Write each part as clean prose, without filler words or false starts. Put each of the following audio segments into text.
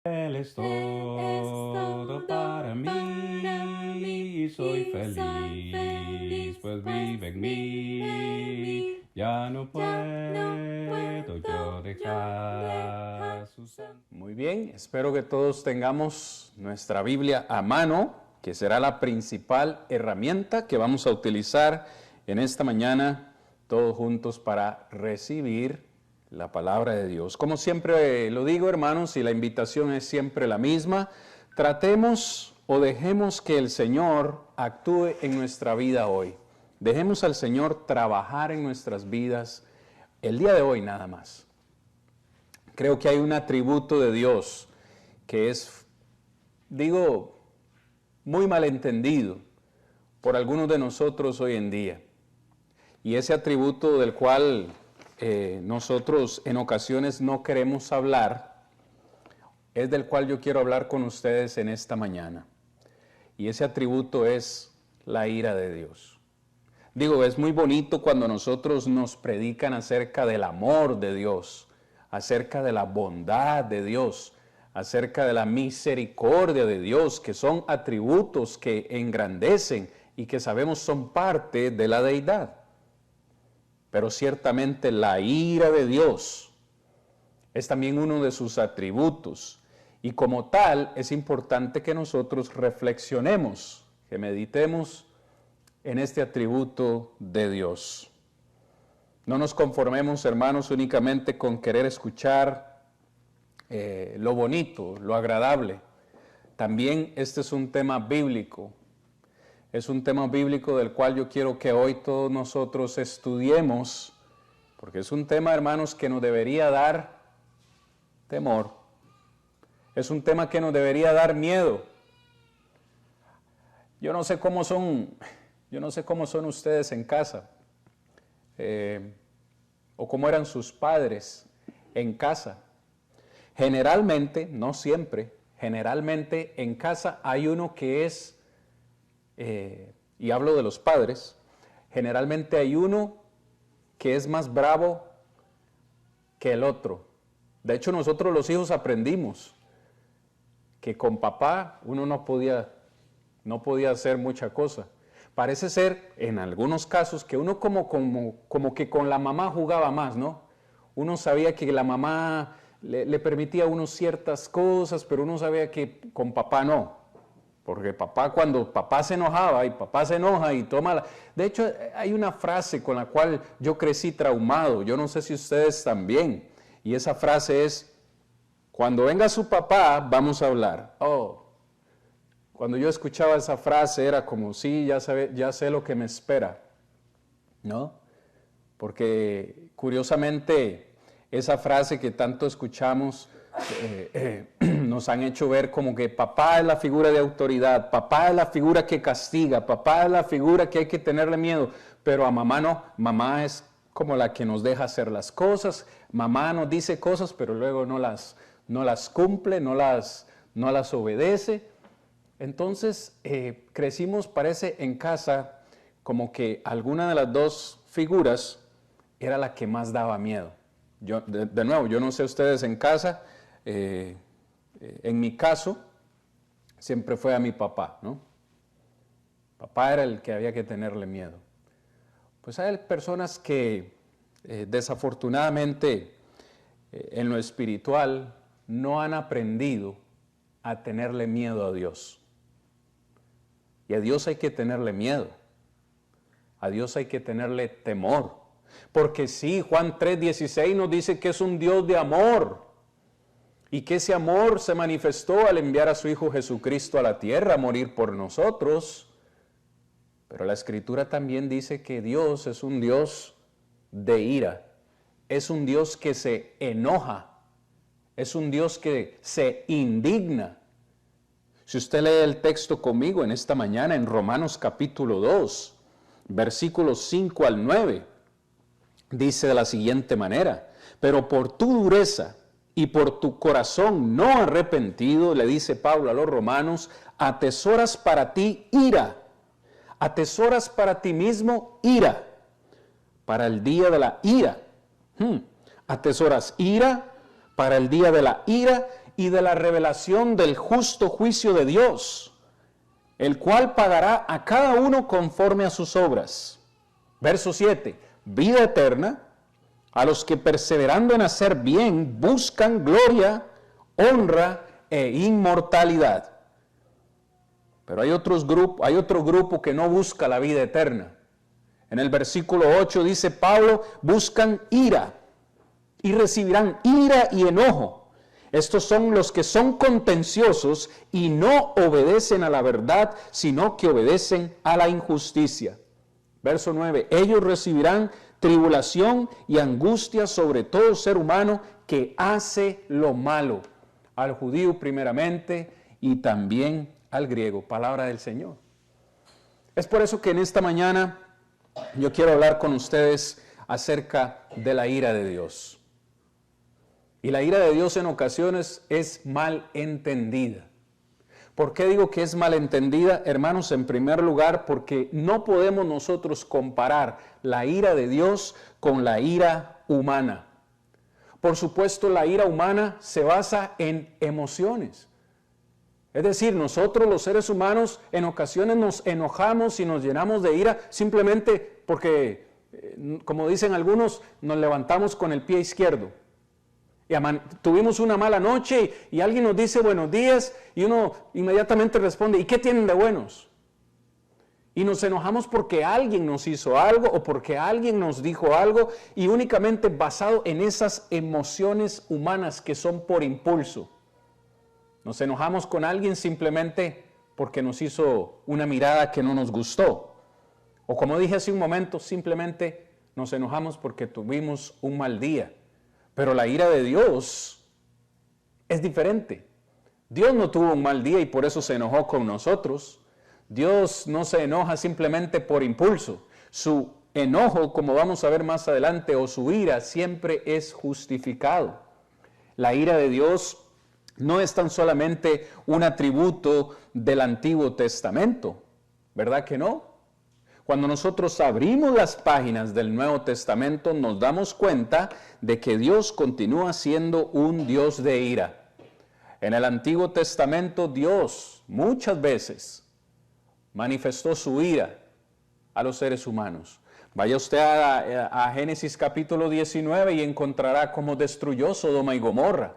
Él es todo para mí, soy feliz, pues vive en mí. Ya no puedo yo dejar su santo. Muy bien, espero que todos tengamos nuestra Biblia a mano, que será la principal herramienta que vamos a utilizar en esta mañana, todos juntos para recibir la palabra de Dios. Como siempre lo digo, hermanos, y la invitación es siempre la misma, tratemos o dejemos que el Señor actúe en nuestra vida hoy. Dejemos al Señor trabajar en nuestras vidas el día de hoy nada más. Creo que hay un atributo de Dios que es, muy malentendido por algunos de nosotros hoy en día. Y ese atributo del cual nosotros en ocasiones no queremos hablar, es del cual yo quiero hablar con ustedes en esta mañana. Y ese atributo es la ira de Dios. Es muy bonito cuando nosotros nos predican acerca del amor de Dios, acerca de la bondad de Dios, acerca de la misericordia de Dios, que son atributos que engrandecen y que sabemos son parte de la deidad. Pero ciertamente la ira de Dios es también uno de sus atributos. Y como tal, es importante que nosotros reflexionemos, que meditemos en este atributo de Dios. No nos conformemos, hermanos, únicamente con querer escuchar lo bonito, lo agradable. También este es un tema bíblico. Es un tema bíblico del cual yo quiero que hoy todos nosotros estudiemos, porque es un tema, hermanos, que nos debería dar temor. Es un tema que nos debería dar miedo. Yo no sé cómo son ustedes en casa, o cómo eran sus padres en casa. Generalmente, no siempre, generalmente en casa hay uno que es y hablo de los padres, generalmente hay uno que es más bravo que el otro. De hecho, nosotros los hijos aprendimos que con papá uno no podía hacer mucha cosa. Parece ser, en algunos casos, que uno como que con la mamá jugaba más, ¿no? Uno sabía que la mamá le permitía a uno ciertas cosas, pero uno sabía que con papá no. Porque cuando papá se enojaba, y papá se enoja y toma De hecho, hay una frase con la cual yo crecí traumado, yo no sé si ustedes también, y esa frase es: cuando venga su papá, vamos a hablar. Cuando yo escuchaba esa frase era como, sí, ya sé lo que me espera, ¿no? Porque curiosamente esa frase que tanto escuchamos nos han hecho ver como que papá es la figura de autoridad, papá es la figura que castiga, papá es la figura que hay que tenerle miedo, pero a mamá no, mamá es como la que nos deja hacer las cosas, mamá nos dice cosas pero luego no las cumple, no las obedece. Entonces crecimos, parece, en casa como que alguna de las dos figuras era la que más daba miedo. Yo, de nuevo, yo no sé ustedes en casa, en mi caso, siempre fue a mi papá, ¿no? Papá era el que había que tenerle miedo. Pues hay personas que desafortunadamente en lo espiritual no han aprendido a tenerle miedo a Dios. Y a Dios hay que tenerle miedo. A Dios hay que tenerle temor. Porque sí, Juan 3:16 nos dice que es un Dios de amor. Y que ese amor se manifestó al enviar a su Hijo Jesucristo a la tierra a morir por nosotros. Pero la Escritura también dice que Dios es un Dios de ira. Es un Dios que se enoja. Es un Dios que se indigna. Si usted lee el texto conmigo en esta mañana en Romanos capítulo 2, versículos 5 al 9, dice de la siguiente manera: pero por tu dureza y por tu corazón no arrepentido, le dice Pablo a los romanos, atesoras para ti ira, atesoras para ti mismo ira, para el día de la ira. Atesoras ira para el día de la ira y de la revelación del justo juicio de Dios, el cual pagará a cada uno conforme a sus obras. Verso 7, vida eterna a los que perseverando en hacer bien buscan gloria, honra e inmortalidad. Pero hay otro grupo que no busca la vida eterna. En el versículo 8 dice Pablo, buscan ira y recibirán ira y enojo. Estos son los que son contenciosos y no obedecen a la verdad, sino que obedecen a la injusticia. Verso 9, ellos recibirán tribulación y angustia sobre todo ser humano que hace lo malo, al judío primeramente y también al griego. Palabra del Señor. Es por eso que en esta mañana yo quiero hablar con ustedes acerca de la ira de Dios. Y la ira de Dios en ocasiones es mal entendida. ¿Por qué digo que es mal entendida? Hermanos, en primer lugar, porque no podemos nosotros comparar la ira de Dios con la ira humana. Por supuesto, la ira humana se basa en emociones. Es decir, nosotros los seres humanos en ocasiones nos enojamos y nos llenamos de ira simplemente porque, como dicen algunos, nos levantamos con el pie izquierdo. Y tuvimos una mala noche y alguien nos dice buenos días y uno inmediatamente responde, ¿y qué tienen de buenos? Y nos enojamos porque alguien nos hizo algo o porque alguien nos dijo algo y únicamente basado en esas emociones humanas que son por impulso. Nos enojamos con alguien simplemente porque nos hizo una mirada que no nos gustó. O como dije hace un momento, simplemente nos enojamos porque tuvimos un mal día. Pero la ira de Dios es diferente. Dios no tuvo un mal día y por eso se enojó con nosotros. Dios no se enoja simplemente por impulso. Su enojo, como vamos a ver más adelante, o su ira siempre es justificado. La ira de Dios no es tan solamente un atributo del Antiguo Testamento, ¿verdad que no? Cuando nosotros abrimos las páginas del Nuevo Testamento, nos damos cuenta de que Dios continúa siendo un Dios de ira. En el Antiguo Testamento, Dios muchas veces manifestó su ira a los seres humanos. Vaya usted a Génesis capítulo 19 y encontrará cómo destruyó Sodoma y Gomorra.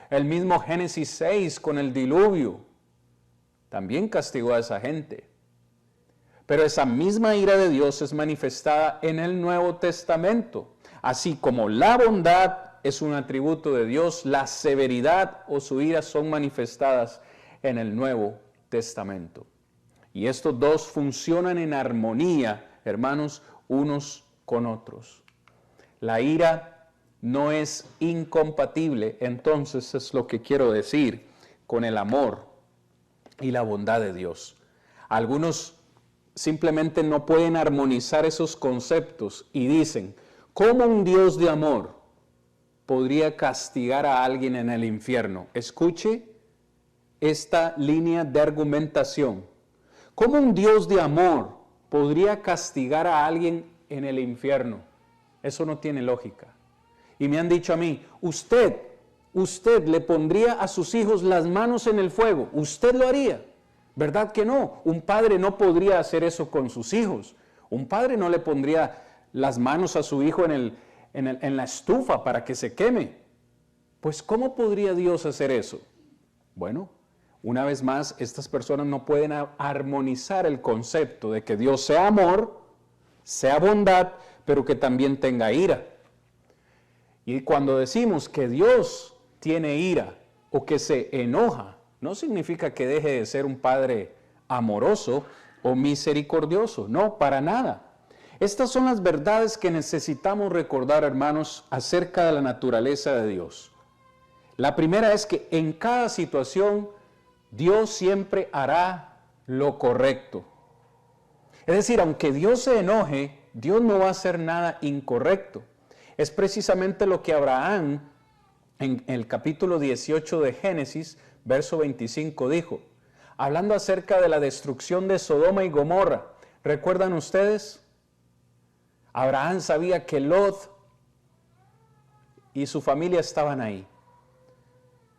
El mismo Génesis 6 con el diluvio también castigó a esa gente. Pero esa misma ira de Dios es manifestada en el Nuevo Testamento. Así como la bondad es un atributo de Dios, la severidad o su ira son manifestadas en el Nuevo Testamento. Y estos dos funcionan en armonía, hermanos, unos con otros. La ira no es incompatible, entonces es lo que quiero decir, con el amor y la bondad de Dios. Algunos simplemente no pueden armonizar esos conceptos y dicen, ¿cómo un Dios de amor podría castigar a alguien en el infierno? Escuche esta línea de argumentación. ¿Cómo un Dios de amor podría castigar a alguien en el infierno? Eso no tiene lógica. Y me han dicho a mí, usted le pondría a sus hijos las manos en el fuego, ¿usted lo haría? ¿Verdad que no? Un padre no podría hacer eso con sus hijos. Un padre no le pondría las manos a su hijo en la estufa para que se queme. Pues, ¿cómo podría Dios hacer eso? Bueno, una vez más, estas personas no pueden armonizar el concepto de que Dios sea amor, sea bondad, pero que también tenga ira. Y cuando decimos que Dios tiene ira o que se enoja, no significa que deje de ser un padre amoroso o misericordioso. No, para nada. Estas son las verdades que necesitamos recordar, hermanos, acerca de la naturaleza de Dios. La primera es que en cada situación Dios siempre hará lo correcto. Es decir, aunque Dios se enoje, Dios no va a hacer nada incorrecto. Es precisamente lo que Abraham, en el capítulo 18 de Génesis, verso 25 dijo, hablando acerca de la destrucción de Sodoma y Gomorra. ¿Recuerdan ustedes? Abraham sabía que Lot y su familia estaban ahí.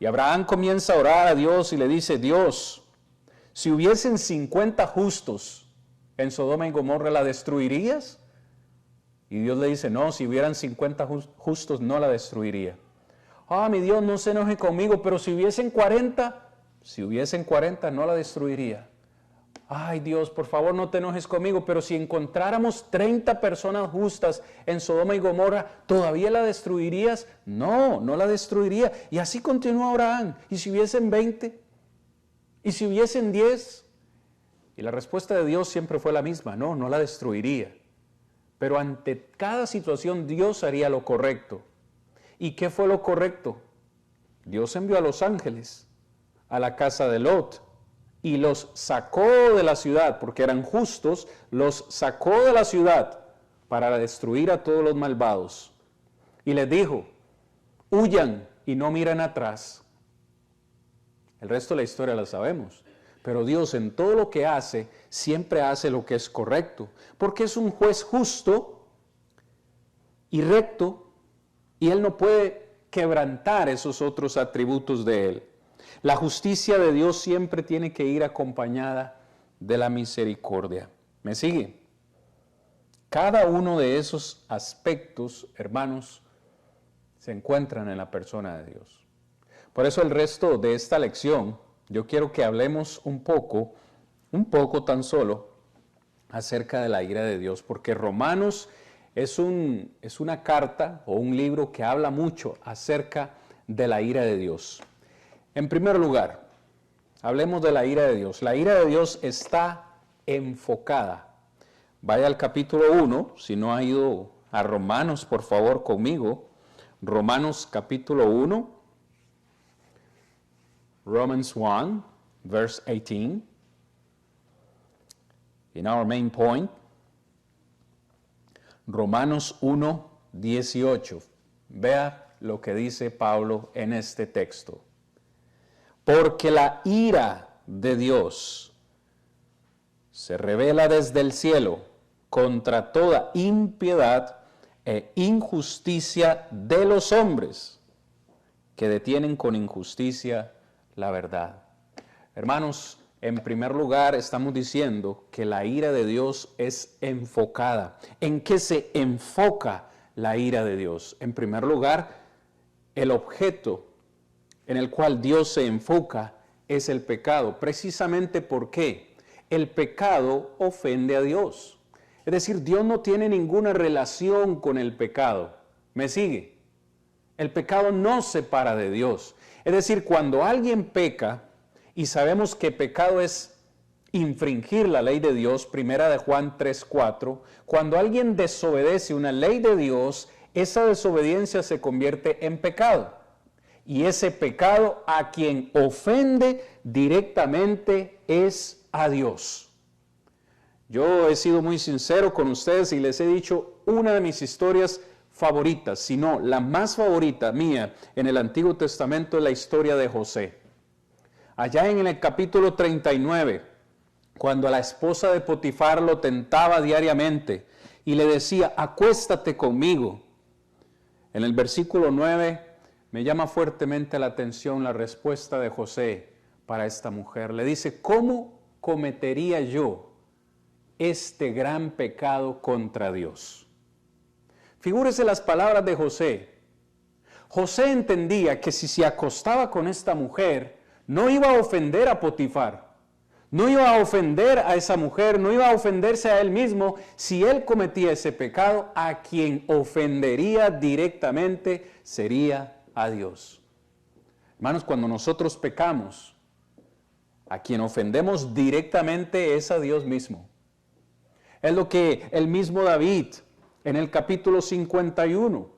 Y Abraham comienza a orar a Dios y le dice, Dios, si hubiesen 50 justos en Sodoma y Gomorra, ¿la destruirías? Y Dios le dice, no, si hubieran 50 justos, no la destruiría. Mi Dios, no se enoje conmigo, pero si hubiesen 40, no la destruiría. Ay, Dios, por favor, no te enojes conmigo, pero si encontráramos 30 personas justas en Sodoma y Gomorra, ¿todavía la destruirías? No, no la destruiría. Y así continuó Abraham. ¿Y si hubiesen 20? ¿Y si hubiesen 10? Y la respuesta de Dios siempre fue la misma, no, no la destruiría. Pero ante cada situación Dios haría lo correcto. ¿Y qué fue lo correcto? Dios envió a los ángeles a la casa de Lot y los sacó de la ciudad, porque eran justos, los sacó de la ciudad para destruir a todos los malvados. Y les dijo, huyan y no miren atrás. El resto de la historia la sabemos. Pero Dios en todo lo que hace, siempre hace lo que es correcto, porque es un juez justo y recto, y Él no puede quebrantar esos otros atributos de Él. La justicia de Dios siempre tiene que ir acompañada de la misericordia. ¿Me sigue? Cada uno de esos aspectos, hermanos, se encuentran en la persona de Dios. Por eso el resto de esta lección, yo quiero que hablemos un poco tan solo, acerca de la ira de Dios, porque Romanos es una carta o un libro que habla mucho acerca de la ira de Dios. En primer lugar, hablemos de la ira de Dios. La ira de Dios está enfocada. Vaya al capítulo 1, si no ha ido a Romanos, por favor, conmigo. Romanos capítulo 1, Romans 1, verse 18. In our main point, Romanos 1, 18. Vea lo que dice Pablo en este texto. Porque la ira de Dios se revela desde el cielo contra toda impiedad e injusticia de los hombres que detienen con injusticia la verdad. Hermanos, en primer lugar estamos diciendo que la ira de Dios es enfocada. ¿En qué se enfoca la ira de Dios? En primer lugar, el objeto en el cual Dios se enfoca es el pecado. Precisamente porque el pecado ofende a Dios. Es decir, Dios no tiene ninguna relación con el pecado. ¿Me sigue? El pecado no separa de Dios. Es decir, cuando alguien peca, y sabemos que pecado es infringir la ley de Dios, primera de Juan 3:4, cuando alguien desobedece una ley de Dios, esa desobediencia se convierte en pecado. Y ese pecado a quien ofende directamente es a Dios. Yo he sido muy sincero con ustedes y les he dicho una de mis historias favoritas, si no la más favorita mía en el Antiguo Testamento, es la historia de José. Allá en el capítulo 39, cuando la esposa de Potifar lo tentaba diariamente y le decía, acuéstate conmigo. En el versículo 9 me llama fuertemente la atención la respuesta de José para esta mujer. Le dice, ¿cómo cometería yo este gran pecado contra Dios? Figúrese las palabras de José. José entendía que si se acostaba con esta mujer, no iba a ofender a Potifar, no iba a ofender a esa mujer, no iba a ofenderse a él mismo. Si él cometía ese pecado, a quien ofendería directamente sería a Dios. Hermanos, cuando nosotros pecamos, a quien ofendemos directamente es a Dios mismo. Es lo que el mismo David, en el capítulo 51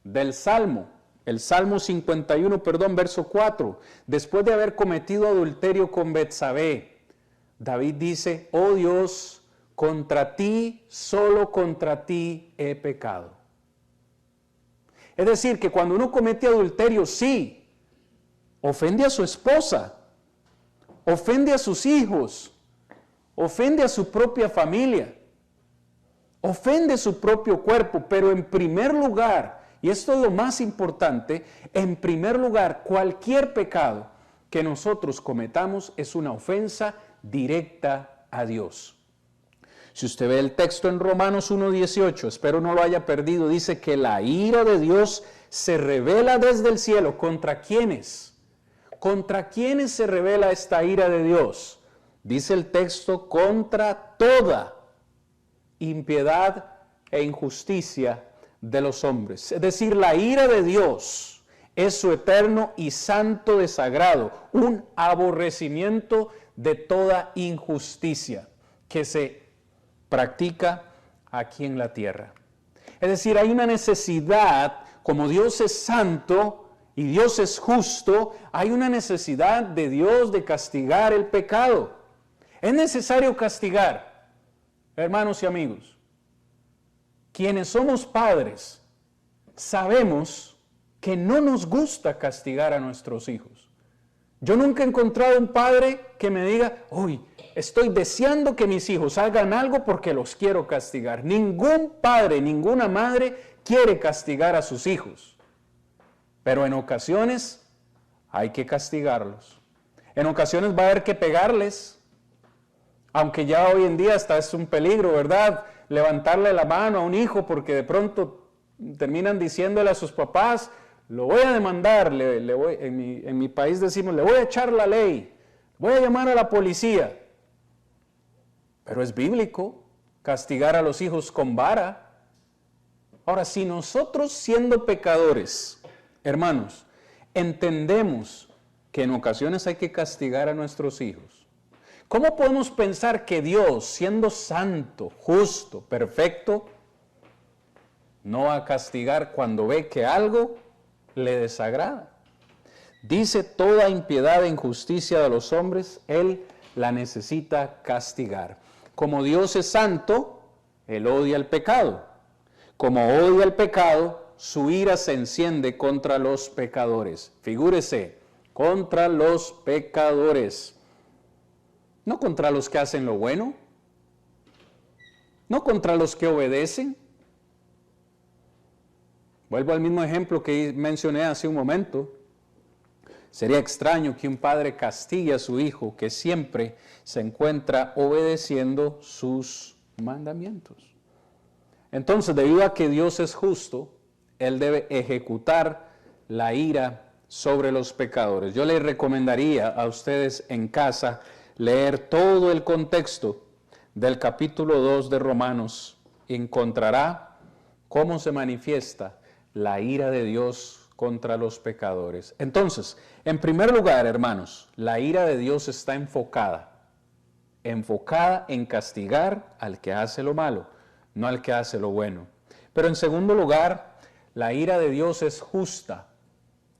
del Salmo, el Salmo 51, verso 4, después de haber cometido adulterio con Betsabé, David dice, oh Dios, contra ti, solo contra ti he pecado. Es decir, que cuando uno comete adulterio, sí, ofende a su esposa, ofende a sus hijos, ofende a su propia familia, ofende su propio cuerpo, pero en primer lugar, y esto es lo más importante, en primer lugar, cualquier pecado que nosotros cometamos es una ofensa directa a Dios. Si usted ve el texto en Romanos 1:18, espero no lo haya perdido, dice que la ira de Dios se revela desde el cielo. ¿Contra quiénes? ¿Contra quiénes se revela esta ira de Dios? Dice el texto, contra toda impiedad e injusticia de los hombres. Es decir, la ira de Dios es su eterno y santo desagrado, un aborrecimiento de toda injusticia que se practica aquí en la tierra. Es decir, hay una necesidad, como Dios es santo y Dios es justo, hay una necesidad de Dios de castigar el pecado. Es necesario castigar, hermanos y amigos. Quienes somos padres, sabemos que no nos gusta castigar a nuestros hijos. Yo nunca he encontrado un padre que me diga, uy, estoy deseando que mis hijos hagan algo porque los quiero castigar. Ningún padre, ninguna madre quiere castigar a sus hijos. Pero en ocasiones hay que castigarlos. En ocasiones va a haber que pegarles. Aunque ya hoy en día hasta es un peligro, ¿verdad? Levantarle la mano a un hijo porque de pronto terminan diciéndole a sus papás, lo voy a demandar, en mi país decimos, le voy a echar la ley, voy a llamar a la policía. Pero es bíblico castigar a los hijos con vara. Ahora, si nosotros siendo pecadores, hermanos, entendemos que en ocasiones hay que castigar a nuestros hijos, ¿cómo podemos pensar que Dios, siendo santo, justo, perfecto, no va a castigar cuando ve que algo le desagrada? Dice, toda impiedad e injusticia de los hombres, Él la necesita castigar. Como Dios es santo, Él odia el pecado. Como odia el pecado, su ira se enciende contra los pecadores. Figúrese, contra los pecadores. No contra los que hacen lo bueno, no contra los que obedecen. Vuelvo al mismo ejemplo que mencioné hace un momento. Sería extraño que un padre castigue a su hijo que siempre se encuentra obedeciendo sus mandamientos. Entonces, debido a que Dios es justo, Él debe ejecutar la ira sobre los pecadores. Yo les recomendaría a ustedes en casa leer todo el contexto del capítulo 2 de Romanos. Encontrará cómo se manifiesta la ira de Dios contra los pecadores. Entonces, en primer lugar, hermanos, la ira de Dios está enfocada en castigar al que hace lo malo, no al que hace lo bueno. Pero en segundo lugar, la ira de Dios es justa.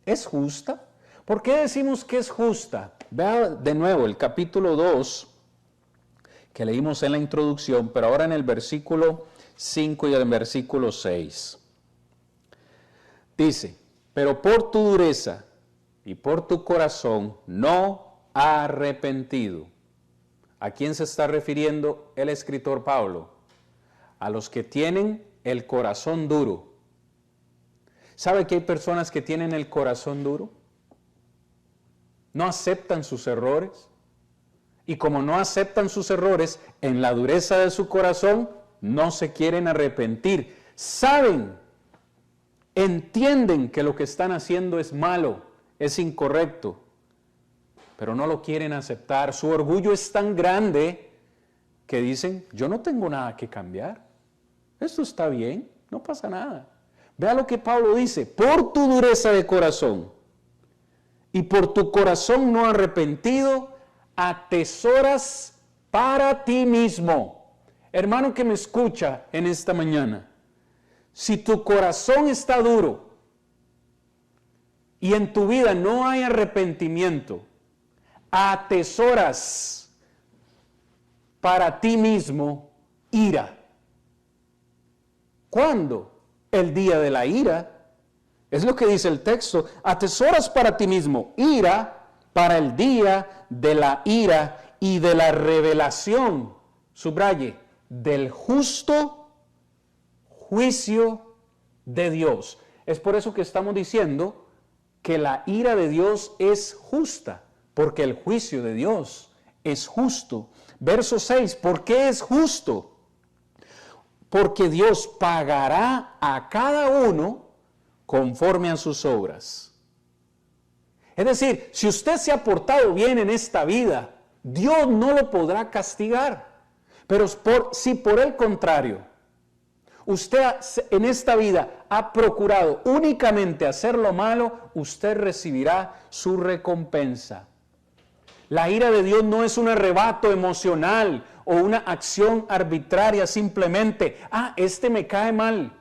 ¿Es justa? ¿Por qué decimos que es justa? Vea de nuevo el capítulo 2 que leímos en la introducción, pero ahora en el versículo 5 y el versículo 6. Dice, pero por tu dureza y por tu corazón no arrepentido. ¿A quién se está refiriendo el escritor Pablo? A los que tienen el corazón duro. ¿Sabe que hay personas que tienen el corazón duro? No aceptan sus errores. Y como no aceptan sus errores, en la dureza de su corazón no se quieren arrepentir. Saben, entienden que lo que están haciendo es malo, es incorrecto, pero no lo quieren aceptar. Su orgullo es tan grande que dicen, yo no tengo nada que cambiar. Esto está bien, no pasa nada. Vea lo que Pablo dice, por tu dureza de corazón y por tu corazón no arrepentido, atesoras para ti mismo. Hermano que me escucha en esta mañana, si tu corazón está duro y en tu vida no hay arrepentimiento, atesoras para ti mismo ira. ¿Cuándo? El día de la ira. Es lo que dice el texto. Atesoras para ti mismo ira para el día de la ira y de la revelación, subraye, del justo juicio de Dios. Es por eso que estamos diciendo que la ira de Dios es justa, porque el juicio de Dios es justo. Verso 6, ¿por qué es justo? Porque Dios pagará a cada uno conforme a sus obras. Es decir, si usted se ha portado bien en esta vida, Dios no lo podrá castigar. Pero si por el contrario, usted en esta vida ha procurado únicamente hacer lo malo, usted recibirá su recompensa. La ira de Dios no es un arrebato emocional o una acción arbitraria simplemente. Este me cae mal.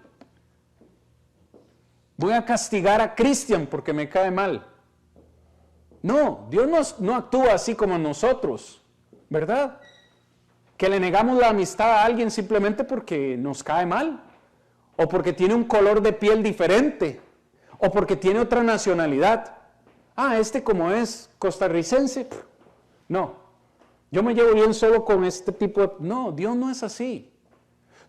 Voy a castigar a Cristian porque me cae mal. No, Dios no actúa así como nosotros, ¿verdad? Que le negamos la amistad a alguien simplemente porque nos cae mal, o porque tiene un color de piel diferente, o porque tiene otra nacionalidad. Como es costarricense, no, yo me llevo bien solo con este tipo de... No, Dios no es así.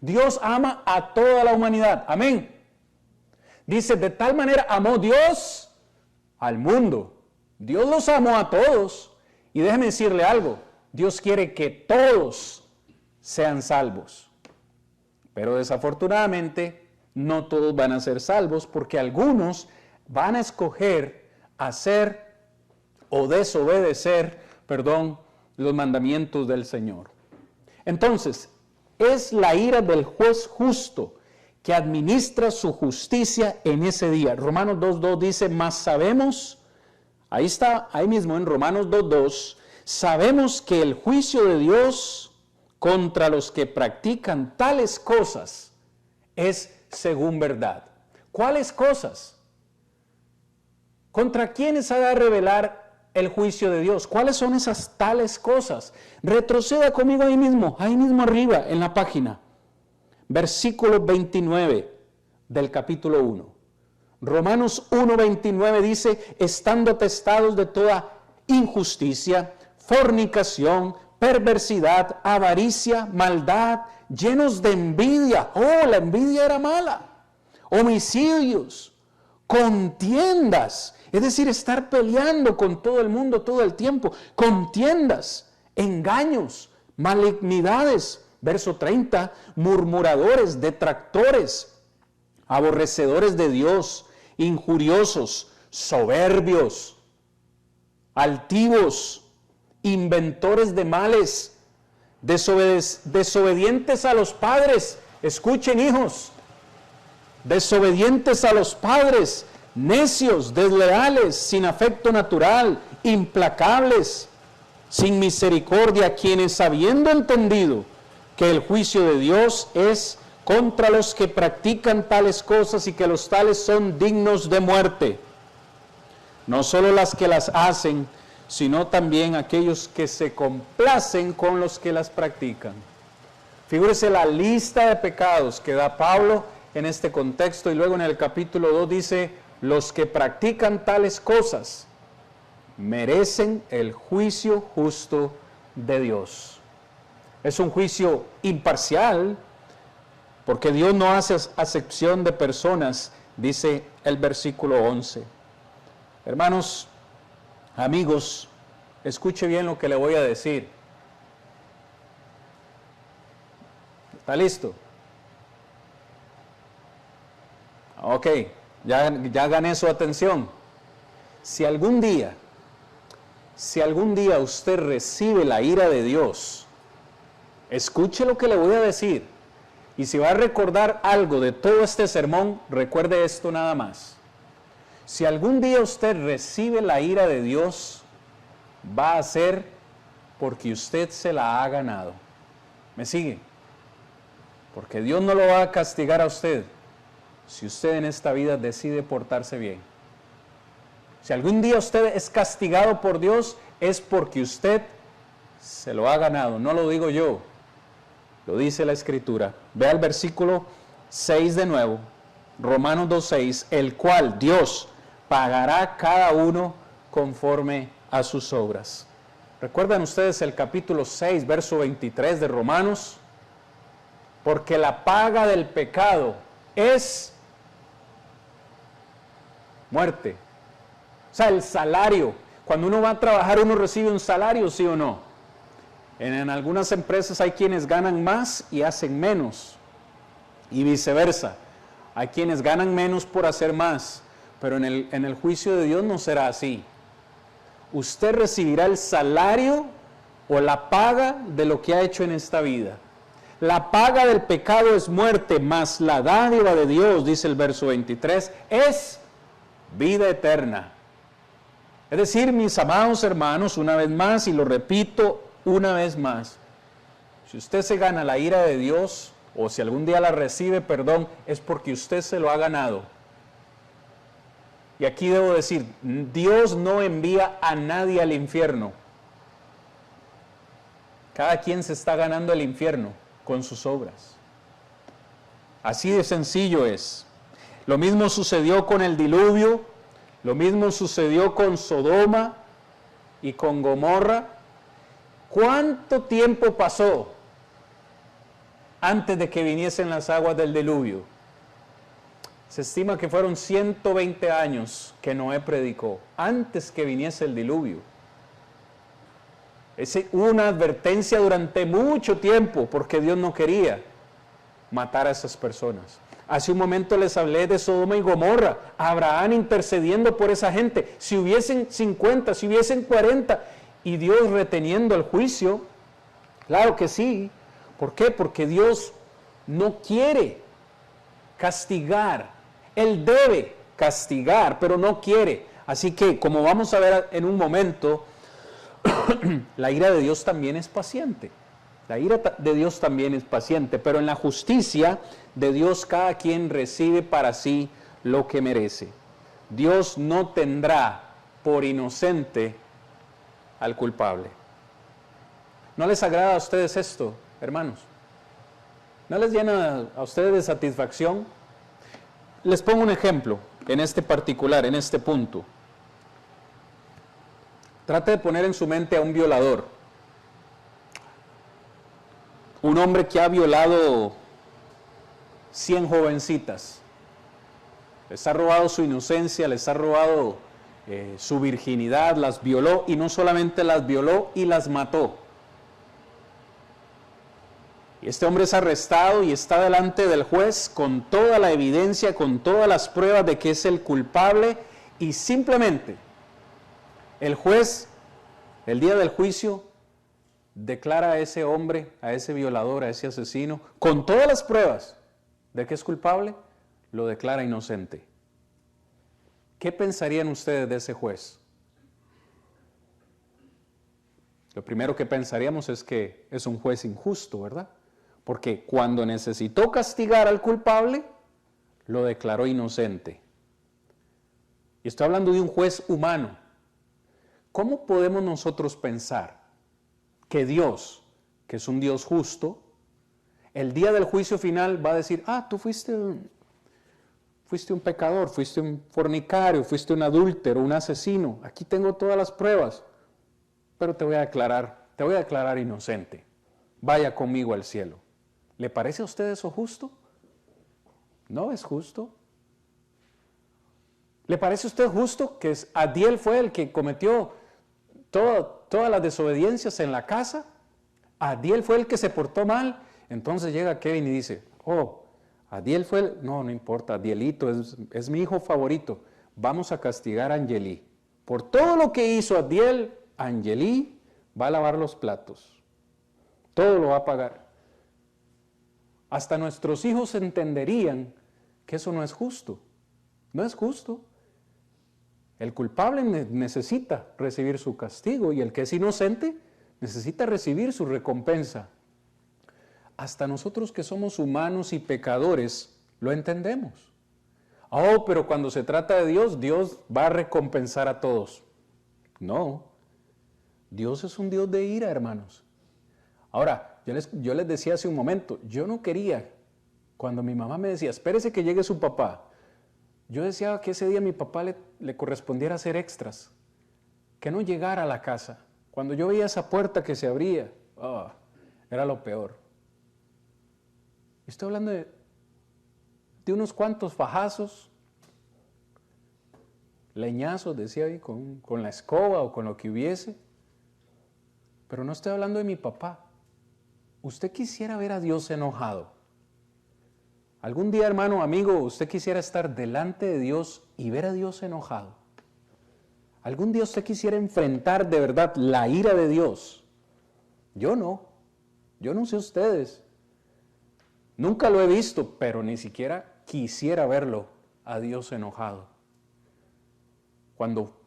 Dios ama a toda la humanidad, amén. Dice, de tal manera amó Dios al mundo. Dios los amó a todos. Y déjeme decirle algo, Dios quiere que todos sean salvos. Pero desafortunadamente no todos van a ser salvos porque algunos van a escoger hacer o desobedecer, los mandamientos del Señor. Entonces, es la ira del juez justo que administra su justicia en ese día. Romanos 2:2 dice, mas sabemos, ahí está, ahí mismo en Romanos 2:2, sabemos que el juicio de Dios contra los que practican tales cosas es según verdad. ¿Cuáles cosas? ¿Contra quiénes ha de revelar el juicio de Dios? ¿Cuáles son esas tales cosas? Retroceda conmigo ahí mismo arriba en la página. Versículo 29 del capítulo 1. Romanos 1:29 dice, estando atestados de toda injusticia, fornicación, perversidad, avaricia, maldad, llenos de envidia. La envidia era mala. Homicidios, contiendas, es decir, estar peleando con todo el mundo todo el tiempo, contiendas, engaños, malignidades. Verso 30, murmuradores, detractores, aborrecedores de Dios, injuriosos, soberbios, altivos, inventores de males, desobedientes a los padres. Escuchen, hijos, desobedientes a los padres, necios, desleales, sin afecto natural, implacables, sin misericordia, quienes habiendo entendido que el juicio de Dios es contra los que practican tales cosas y que los tales son dignos de muerte, no solo las que las hacen, sino también aquellos que se complacen con los que las practican. Figúrese la lista de pecados que da Pablo en este contexto, y luego en el capítulo 2 dice, los que practican tales cosas merecen el juicio justo de Dios. Es un juicio imparcial, porque Dios no hace acepción de personas, dice el versículo 11. Hermanos, amigos, escuche bien lo que le voy a decir. ¿Está listo? Ok, ya gané su atención. Si algún día usted recibe la ira de Dios, escuche lo que le voy a decir. Y si va a recordar algo de todo este sermón, recuerde esto nada más. Si algún día usted recibe la ira de Dios, va a ser porque usted se la ha ganado. ¿Me sigue? Porque Dios no lo va a castigar a usted si usted en esta vida decide portarse bien. Si algún día usted es castigado por Dios, es porque usted se lo ha ganado. No lo digo yo, lo dice la Escritura. Vea el versículo 6 de nuevo, Romanos 2:6, el cual Dios pagará cada uno conforme a sus obras. ¿Recuerdan ustedes el capítulo 6, verso 23 de Romanos? Porque la paga del pecado es muerte. O sea, el salario. Cuando uno va a trabajar, uno recibe un salario, ¿sí o no? En algunas empresas hay quienes ganan más y hacen menos. Y viceversa. Hay quienes ganan menos por hacer más. Pero en el juicio de Dios no será así. Usted recibirá el salario o la paga de lo que ha hecho en esta vida. La paga del pecado es muerte, mas la dádiva de Dios, dice el verso 23, es vida eterna. Es decir, mis amados hermanos, una vez más, y lo repito una vez más, si usted se gana la ira de Dios, o si algún día la recibe, perdón, es porque usted se lo ha ganado. Y aquí debo decir, Dios no envía a nadie al infierno. Cada quien se está ganando el infierno con sus obras. Así de sencillo es. Lo mismo sucedió con el diluvio, lo mismo sucedió con Sodoma y con Gomorra. ¿Cuánto tiempo pasó antes de que viniesen las aguas del diluvio? Se estima que fueron 120 años que Noé predicó, antes que viniese el diluvio. Hubo una advertencia durante mucho tiempo, porque Dios no quería matar a esas personas. Hace un momento les hablé de Sodoma y Gomorra, Abraham intercediendo por esa gente. Si hubiesen 50, si hubiesen 40, y Dios reteniendo el juicio, claro que sí. ¿Por qué? Porque Dios no quiere castigar. Él debe castigar, pero no quiere. Así que, como vamos a ver en un momento, la ira de Dios también es paciente. La ira de Dios también es paciente, pero en la justicia de Dios cada quien recibe para sí lo que merece. Dios no tendrá por inocente al culpable. ¿No les agrada a ustedes esto, hermanos? ¿No les llena a ustedes de satisfacción? Les pongo un ejemplo en este particular, en este punto. Trate de poner en su mente a un violador. Un hombre que ha violado 100 jovencitas. Les ha robado su inocencia, les ha robado su virginidad, las violó, y no solamente las violó, y las mató. Y este hombre es arrestado y está delante del juez con toda la evidencia, con todas las pruebas de que es el culpable, y simplemente el juez, el día del juicio, declara a ese hombre, a ese violador, a ese asesino, con todas las pruebas de que es culpable, lo declara inocente. ¿Qué pensarían ustedes de ese juez? Lo primero que pensaríamos es que es un juez injusto, ¿verdad? Porque cuando necesitó castigar al culpable, lo declaró inocente. Y estoy hablando de un juez humano. ¿Cómo podemos nosotros pensar que Dios, que es un Dios justo, el día del juicio final va a decir, tú fuiste un pecador, fuiste un fornicario, fuiste un adúltero, un asesino, aquí tengo todas las pruebas, pero te voy a declarar inocente, vaya conmigo al cielo? ¿Le parece a usted eso justo? No es justo. ¿Le parece a usted justo que Adiel fue el que cometió todas las desobediencias en la casa? Adiel fue el que se portó mal. Entonces llega Kevin y dice, Adiel fue el... No importa, Adielito es mi hijo favorito. Vamos a castigar a Angelí. Por todo lo que hizo Adiel, Angelí va a lavar los platos. Todo lo va a pagar. Hasta nuestros hijos entenderían que eso no es justo. No es justo. El culpable necesita recibir su castigo y el que es inocente necesita recibir su recompensa. Hasta nosotros que somos humanos y pecadores lo entendemos. Pero cuando se trata de Dios, Dios va a recompensar a todos. No. Dios es un Dios de ira, hermanos. Ahora, yo les decía hace un momento, yo no quería, cuando mi mamá me decía, espérese que llegue su papá, yo deseaba que ese día a mi papá le correspondiera hacer extras, que no llegara a la casa. Cuando yo veía esa puerta que se abría, era lo peor. Estoy hablando de unos cuantos fajazos, leñazos, decía ahí, con la escoba o con lo que hubiese. Pero no estoy hablando de mi papá. ¿Usted quisiera ver a Dios enojado? Algún día, hermano, amigo, ¿usted quisiera estar delante de Dios y ver a Dios enojado? ¿Algún día usted quisiera enfrentar de verdad la ira de Dios? Yo no sé ustedes. Nunca lo he visto, pero ni siquiera quisiera verlo a Dios enojado. Cuando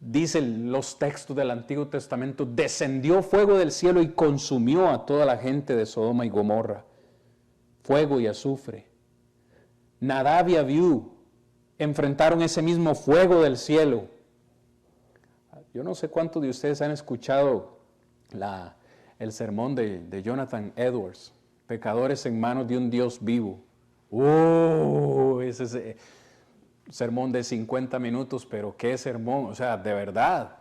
dicen los textos del Antiguo Testamento, descendió fuego del cielo y consumió a toda la gente de Sodoma y Gomorra. Fuego y azufre. Nadab y Abiú enfrentaron ese mismo fuego del cielo. Yo no sé cuántos de ustedes han escuchado el sermón de Jonathan Edwards, Pecadores en manos de un Dios vivo. Ese sermón de 50 minutos, pero qué sermón, o sea, de verdad.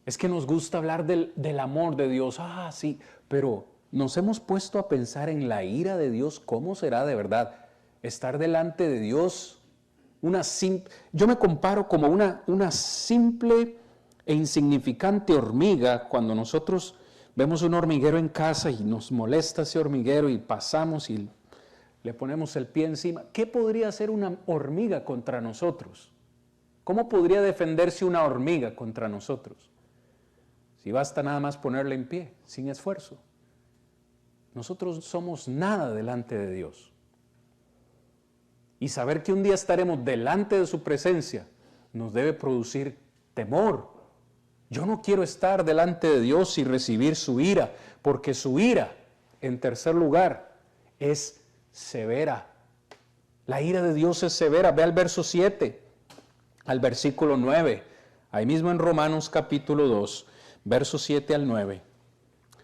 Es que nos gusta hablar del amor de Dios, sí, pero nos hemos puesto a pensar en la ira de Dios. ¿Cómo será de verdad estar delante de Dios? Yo me comparo como una simple e insignificante hormiga. Cuando nosotros vemos un hormiguero en casa y nos molesta ese hormiguero y pasamos y le ponemos el pie encima, ¿qué podría hacer una hormiga contra nosotros? ¿Cómo podría defenderse una hormiga contra nosotros? Si basta nada más ponerle en pie, sin esfuerzo. Nosotros somos nada delante de Dios. Y saber que un día estaremos delante de su presencia nos debe producir temor. Yo no quiero estar delante de Dios y recibir su ira, porque su ira, en tercer lugar, es severa. La ira de Dios es severa. Ve al verso 7, al versículo 9, ahí mismo en Romanos capítulo 2, versos 7 al 9.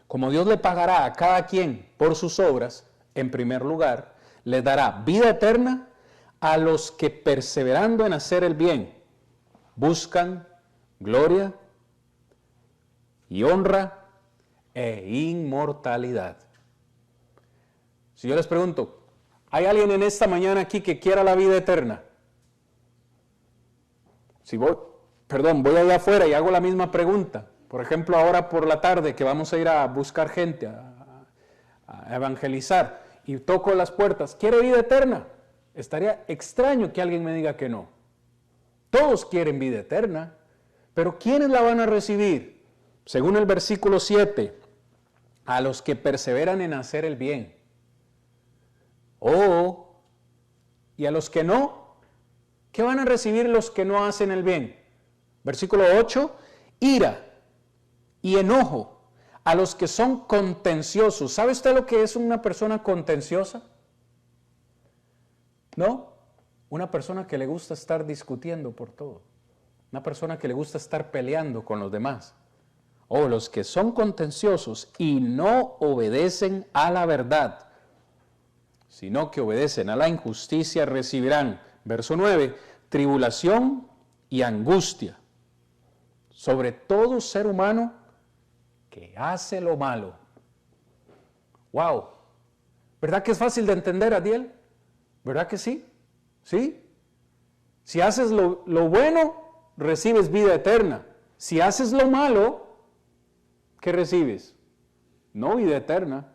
Como Dios le pagará a cada quien por sus obras, en primer lugar, le dará vida eterna a los que perseverando en hacer el bien, buscan gloria y honra e inmortalidad. Si yo les pregunto, ¿hay alguien en esta mañana aquí que quiera la vida eterna? Voy allá afuera y hago la misma pregunta. Por ejemplo, ahora por la tarde que vamos a ir a buscar gente, a evangelizar, y toco las puertas, ¿quiere vida eterna? Estaría extraño que alguien me diga que no. Todos quieren vida eterna, pero ¿quiénes la van a recibir? Según el versículo 7, a los que perseveran en hacer el bien. Y a los que no, ¿qué van a recibir los que no hacen el bien? Versículo 8, ira y enojo a los que son contenciosos. ¿Sabe usted lo que es una persona contenciosa? ¿No? Una persona que le gusta estar discutiendo por todo. Una persona que le gusta estar peleando con los demás. Los que son contenciosos y no obedecen a la verdad, sino que obedecen a la injusticia, recibirán, verso 9, tribulación y angustia sobre todo ser humano que hace lo malo. ¡Wow! ¿Verdad que es fácil de entender, Adiel? ¿Verdad que sí? ¿Sí? Si haces lo bueno, recibes vida eterna. Si haces lo malo, ¿qué recibes? No vida eterna.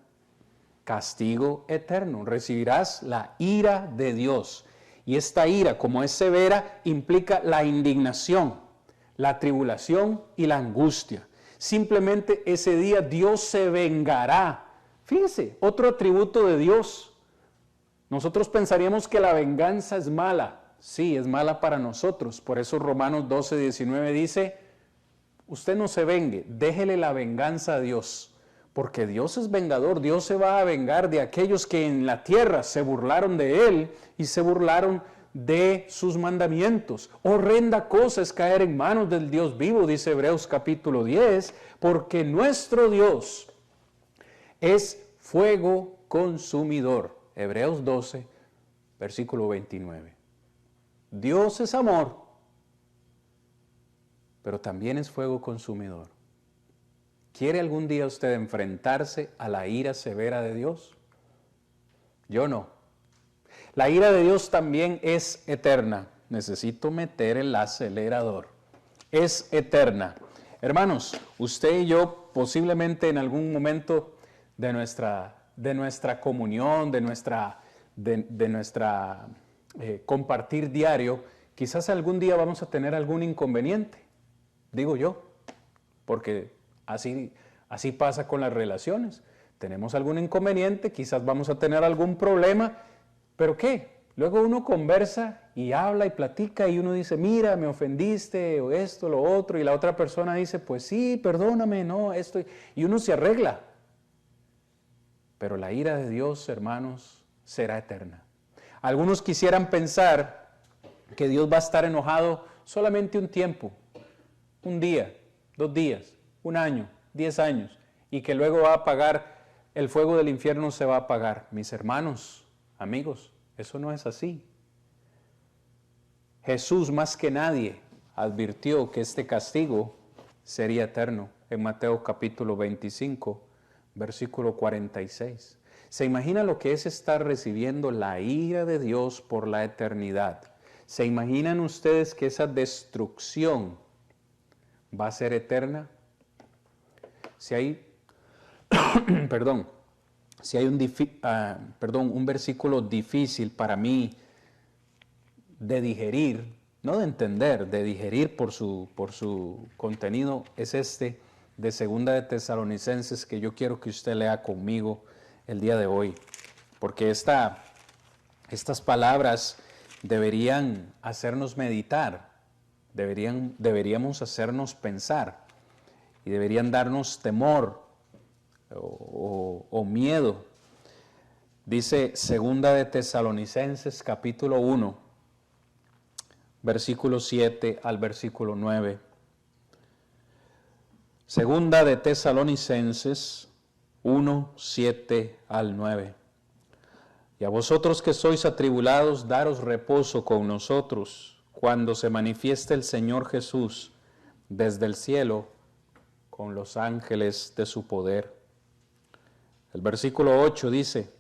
Castigo eterno. Recibirás la ira de Dios. Y esta ira, como es severa, implica la indignación, la tribulación y la angustia. Simplemente ese día Dios se vengará. Fíjense, otro atributo de Dios. Nosotros pensaríamos que la venganza es mala. Sí, es mala para nosotros. Por eso Romanos 12, 19 dice, usted no se vengue, déjele la venganza a Dios. Porque Dios es vengador, Dios se va a vengar de aquellos que en la tierra se burlaron de Él y se burlaron de sus mandamientos. Horrenda cosa es caer en manos del Dios vivo, dice Hebreos capítulo 10, porque nuestro Dios es fuego consumidor. Hebreos 12, versículo 29. Dios es amor, pero también es fuego consumidor. ¿Quiere algún día usted enfrentarse a la ira severa de Dios? Yo no. La ira de Dios también es eterna. necesito meter el acelerador. Es eterna. Hermanos, usted y yo posiblemente en algún momento de nuestra comunión, de nuestra compartir diario, quizás algún día vamos a tener algún inconveniente, digo yo, porque así pasa con las relaciones. Tenemos algún inconveniente, quizás vamos a tener algún problema, pero ¿qué? Luego uno conversa y habla y platica y uno dice, mira, me ofendiste, o esto, lo otro, y la otra persona dice, pues sí, perdóname, no, esto, y uno se arregla. Pero la ira de Dios, hermanos, será eterna. Algunos quisieran pensar que Dios va a estar enojado solamente un tiempo, un día, 2 días, 1 año, 10 años, y que luego va a apagar, el fuego del infierno se va a apagar. Mis hermanos, amigos, eso no es así. Jesús más que nadie advirtió que este castigo sería eterno en Mateo capítulo 25, versículo 46. ¿Se imagina lo que es estar recibiendo la ira de Dios por la eternidad? ¿Se imaginan ustedes que esa destrucción va a ser eterna? Si hay, si hay un versículo difícil para mí de digerir, no de entender, de digerir por su contenido, es este de Segunda de Tesalonicenses, que yo quiero que usted lea conmigo el día de hoy, porque estas palabras deberían hacernos meditar, deberíamos hacernos pensar y deberían darnos temor o miedo. Dice Segunda de Tesalonicenses capítulo 1, versículo 7 al versículo 9. Segunda de Tesalonicenses 1, 7 al 9. Y a vosotros que sois atribulados, daros reposo con nosotros, cuando se manifieste el Señor Jesús desde el cielo con los ángeles de su poder. El versículo 8 dice,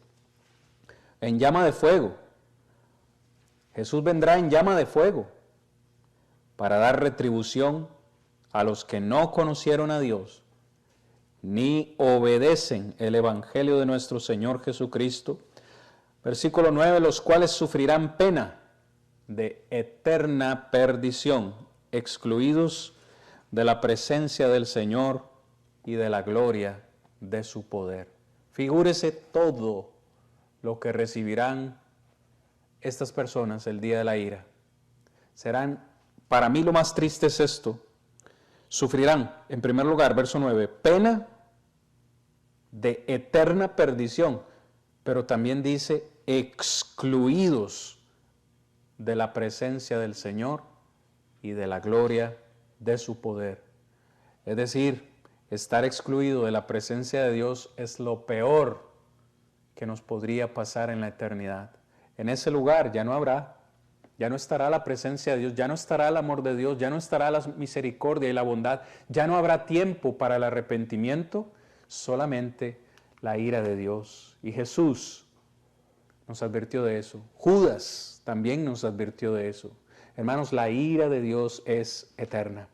en llama de fuego. Jesús vendrá en llama de fuego para dar retribución a los que no conocieron a Dios, ni obedecen el evangelio de nuestro Señor Jesucristo. Versículo 9, los cuales sufrirán pena de eterna perdición, excluidos de la presencia del Señor y de la gloria de su poder. Figúrese todo lo que recibirán estas personas el día de la ira. Para mí lo más triste es esto, sufrirán, en primer lugar, verso 9, pena de eterna perdición, pero también dice excluidos de la presencia del Señor y de la gloria de su poder. Es decir, estar excluido de la presencia de Dios es lo peor que nos podría pasar en la eternidad. En ese lugar ya no estará la presencia de Dios, ya no estará el amor de Dios, ya no estará la misericordia y la bondad, ya no habrá tiempo para el arrepentimiento, solamente la ira de Dios. Y Jesús nos advirtió de eso. Judas también nos advirtió de eso. Hermanos, la ira de Dios es eterna.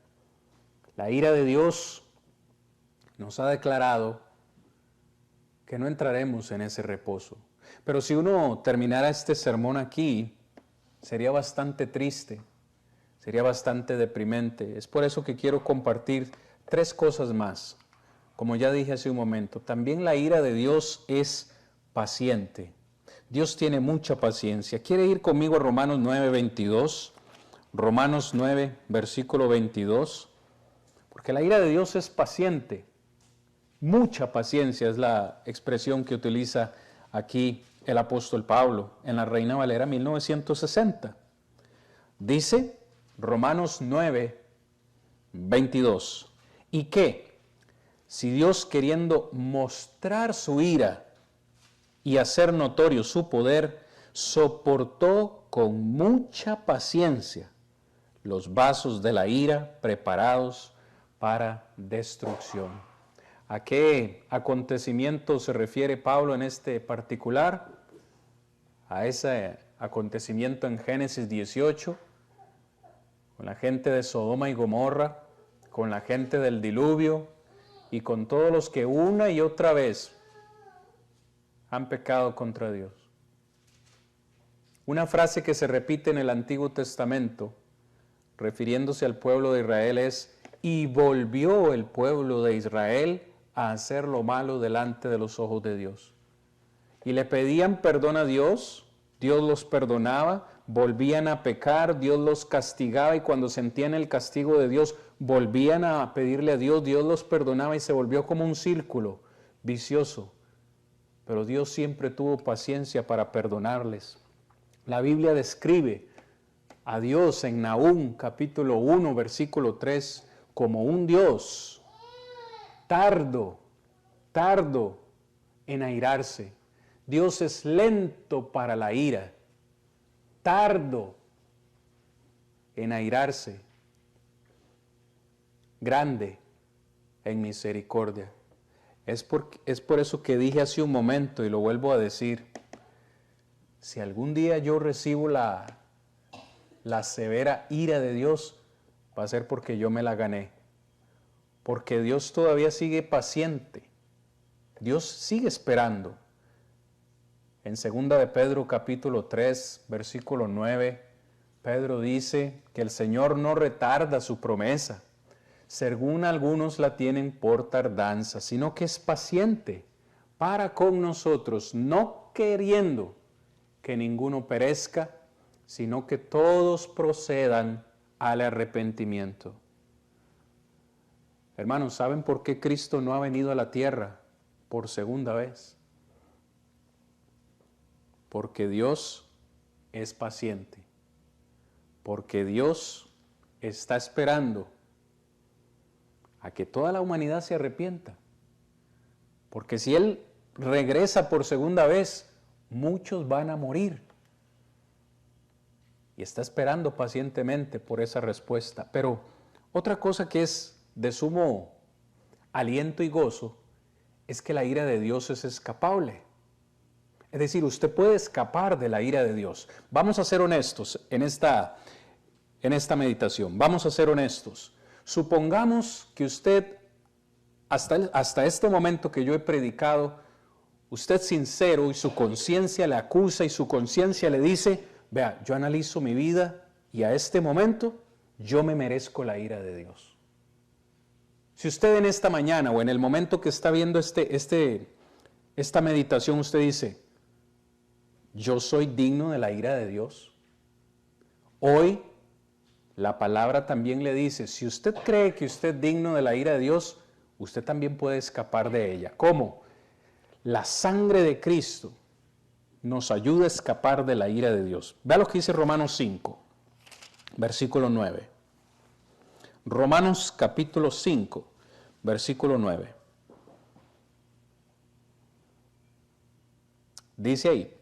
La ira de Dios nos ha declarado que no entraremos en ese reposo. Pero si uno terminara este sermón aquí, sería bastante triste, sería bastante deprimente. Es por eso que quiero compartir 3 cosas más. Como ya dije hace un momento, también la ira de Dios es paciente. Dios tiene mucha paciencia. ¿Quiere ir conmigo a Romanos 9, 22? Romanos 9, versículo 22. Porque la ira de Dios es paciente. Mucha paciencia es la expresión que utiliza aquí el apóstol Pablo en la Reina Valera 1960. Dice Romanos 9, 22. ¿Y qué? Si Dios, queriendo mostrar su ira y hacer notorio su poder, soportó con mucha paciencia los vasos de la ira preparados para destrucción. ¿A qué acontecimiento se refiere Pablo en este particular? A ese acontecimiento en Génesis 18, con la gente de Sodoma y Gomorra, con la gente del diluvio y con todos los que una y otra vez han pecado contra Dios. Una frase que se repite en el Antiguo Testamento, refiriéndose al pueblo de Israel, es: y volvió el pueblo de Israel a hacer lo malo delante de los ojos de Dios. Y le pedían perdón a Dios, Dios los perdonaba, volvían a pecar, Dios los castigaba, y cuando sentían el castigo de Dios, volvían a pedirle a Dios, Dios los perdonaba, y se volvió como un círculo vicioso. Pero Dios siempre tuvo paciencia para perdonarles. La Biblia describe a Dios en Nahum capítulo 1 versículo 3 como un Dios tardo en airarse. Dios es lento para la ira, tardo en airarse, grande en misericordia. Es por eso que dije hace un momento y lo vuelvo a decir: si algún día yo recibo la severa ira de Dios, va a ser porque yo me la gané. Porque Dios todavía sigue paciente. Dios sigue esperando. En 2 de Pedro capítulo 3, versículo 9, Pedro dice que el Señor no retarda su promesa, según algunos la tienen por tardanza, sino que es paciente para con nosotros, no queriendo que ninguno perezca, sino que todos procedan al arrepentimiento. Hermanos, ¿saben por qué Cristo no ha venido a la tierra por segunda vez? Porque Dios es paciente, porque Dios está esperando a que toda la humanidad se arrepienta, porque si Él regresa por segunda vez, muchos van a morir, y está esperando pacientemente por esa respuesta. Pero otra cosa que es de sumo aliento y gozo es que la ira de Dios es escapable. Es decir, usted puede escapar de la ira de Dios. Vamos a ser honestos en esta meditación. Vamos a ser honestos. Supongamos que usted, hasta este momento que yo he predicado, usted sincero y su conciencia le acusa y su conciencia le dice: vea, yo analizo mi vida y a este momento yo me merezco la ira de Dios. Si usted en esta mañana o en el momento que está viendo esta meditación, usted dice: yo soy digno de la ira de Dios. Hoy la palabra también le dice: si usted cree que usted es digno de la ira de Dios, usted también puede escapar de ella. ¿Cómo? La sangre de Cristo nos ayuda a escapar de la ira de Dios. Vea lo que dice Romanos 5, versículo 9. Romanos capítulo 5, versículo 9. Dice ahí: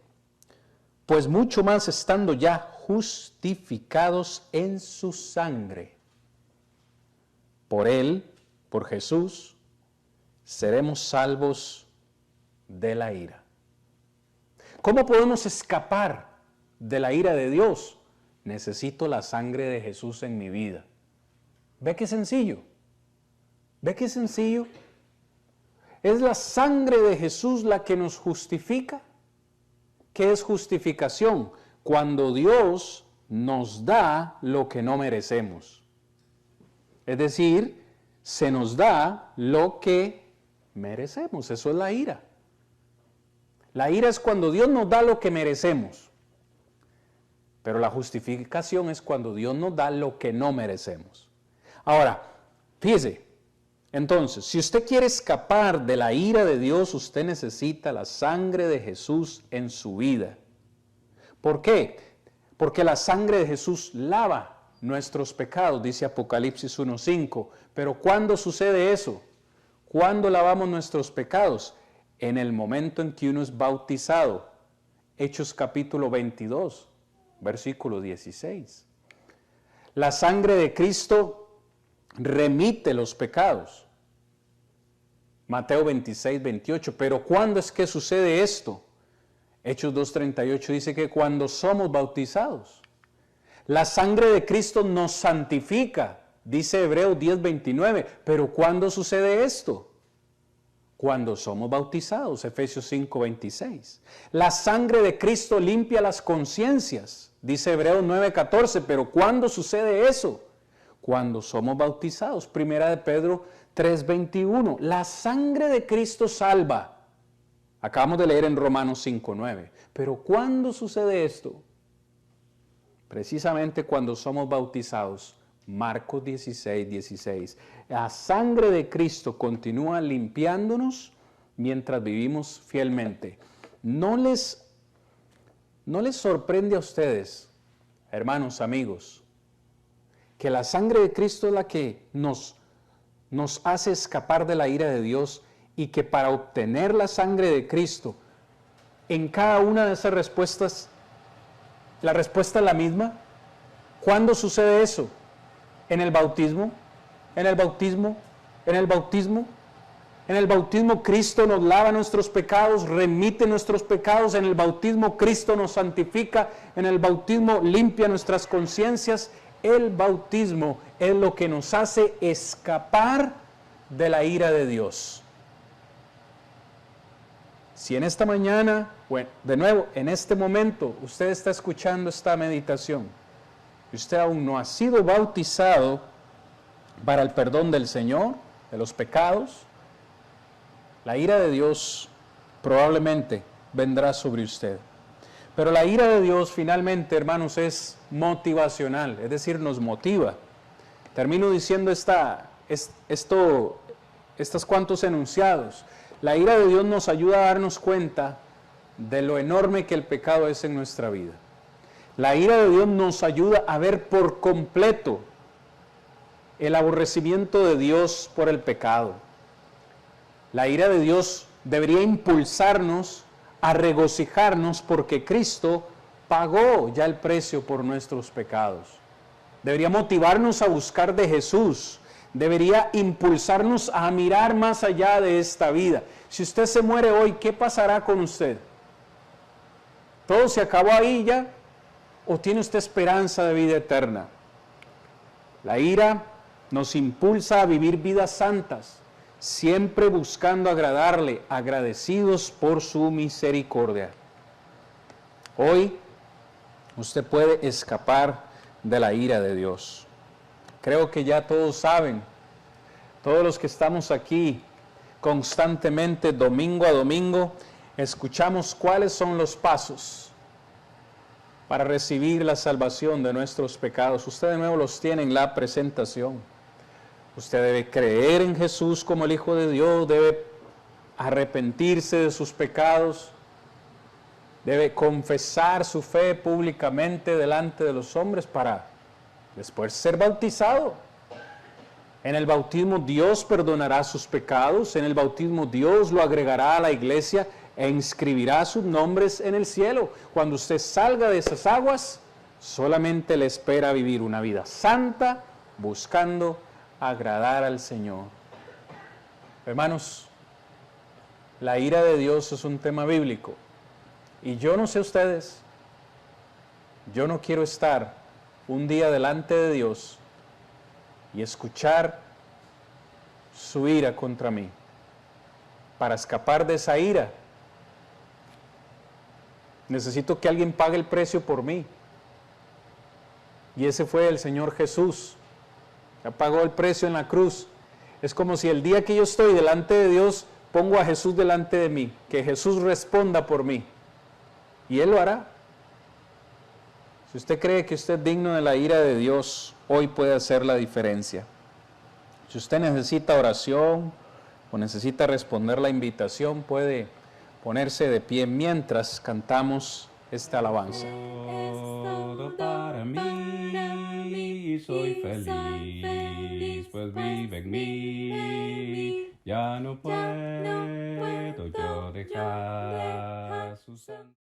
pues mucho más estando ya justificados en su sangre, por Él, por Jesús, seremos salvos de la ira. ¿Cómo podemos escapar de la ira de Dios? Necesito la sangre de Jesús en mi vida. ¿Ve qué sencillo? ¿Ve qué sencillo? ¿Es la sangre de Jesús la que nos justifica? ¿Qué es justificación? Cuando Dios nos da lo que no merecemos. Es decir, se nos da lo que merecemos. Eso es la ira. La ira es cuando Dios nos da lo que merecemos. Pero la justificación es cuando Dios nos da lo que no merecemos. Ahora, fíjese, entonces, si usted quiere escapar de la ira de Dios, usted necesita la sangre de Jesús en su vida. ¿Por qué? Porque la sangre de Jesús lava nuestros pecados, dice Apocalipsis 1:5. Pero ¿cuándo sucede eso? ¿Cuándo lavamos nuestros pecados? En el momento en que uno es bautizado. Hechos capítulo 22, versículo 16. La sangre de Cristo remite los pecados. Mateo 26, 28. Pero ¿cuándo es que sucede esto? Hechos 2:38 dice que cuando somos bautizados. La sangre de Cristo nos santifica, dice Hebreos 10:29. Pero ¿cuándo sucede esto? Cuando somos bautizados, Efesios 5:26. La sangre de Cristo limpia las conciencias, dice Hebreos 9:14. Pero ¿cuándo sucede eso? Cuando somos bautizados, Primera de Pedro 3:21. La sangre de Cristo salva. Acabamos de leer en Romanos 5:9. Pero ¿cuándo sucede esto? Precisamente cuando somos bautizados. Marcos 16:16. La sangre de Cristo continúa limpiándonos mientras vivimos fielmente. ¿No les sorprende a ustedes, hermanos, amigos, que la sangre de Cristo es la que nos hace escapar de la ira de Dios, y que para obtener la sangre de Cristo, en cada una de esas respuestas, la respuesta es la misma? ¿Cuándo sucede eso? ¿En el bautismo? ¿En el bautismo? ¿En el bautismo? En el bautismo Cristo nos lava nuestros pecados, remite nuestros pecados. En el bautismo Cristo nos santifica. En el bautismo limpia nuestras conciencias. El bautismo es lo que nos hace escapar de la ira de Dios. Si en esta mañana, bueno, de nuevo, en este momento, usted está escuchando esta meditación y usted aún no ha sido bautizado para el perdón del Señor, de los pecados, la ira de Dios probablemente vendrá sobre usted. Pero la ira de Dios finalmente, hermanos, es motivacional, es decir, nos motiva. Termino diciendo estos cuantos enunciados. La ira de Dios nos ayuda a darnos cuenta de lo enorme que el pecado es en nuestra vida. La ira de Dios nos ayuda a ver por completo el aborrecimiento de Dios por el pecado. La ira de Dios debería impulsarnos a regocijarnos porque Cristo pagó ya el precio por nuestros pecados. Debería motivarnos a buscar de Jesús. Debería impulsarnos a mirar más allá de esta vida. Si usted se muere hoy, ¿qué pasará con usted? ¿Todo se acabó ahí ya? ¿O tiene usted esperanza de vida eterna? La ira nos impulsa a vivir vidas santas, siempre buscando agradarle, agradecidos por su misericordia. Hoy usted puede escapar de la ira de Dios. Creo que ya todos saben, todos los que estamos aquí constantemente, domingo a domingo, escuchamos cuáles son los pasos para recibir la salvación de nuestros pecados. Usted de nuevo los tiene en la presentación. Usted debe creer en Jesús como el Hijo de Dios, debe arrepentirse de sus pecados, debe confesar su fe públicamente delante de los hombres para después ser bautizado. En el bautismo Dios perdonará sus pecados, en el bautismo Dios lo agregará a la iglesia e inscribirá sus nombres en el cielo. Cuando usted salga de esas aguas, solamente le espera vivir una vida santa, buscando agradar al Señor. Hermanos, la ira de Dios es un tema bíblico. Y yo no sé ustedes, yo no quiero estar un día delante de Dios y escuchar su ira contra mí. Para escapar de esa ira, necesito que alguien pague el precio por mí. Y ese fue el Señor Jesús. Ya pagó el precio en la cruz. Es como si el día que yo estoy delante de Dios, pongo a Jesús delante de mí, que Jesús responda por mí. Y Él lo hará. Si usted cree que usted es digno de la ira de Dios, hoy puede hacer la diferencia. Si usted necesita oración o necesita responder la invitación, puede ponerse de pie mientras cantamos esta alabanza. Todo para mí, soy feliz, pues vive en mí. Ya no puedo yo dejar su santo.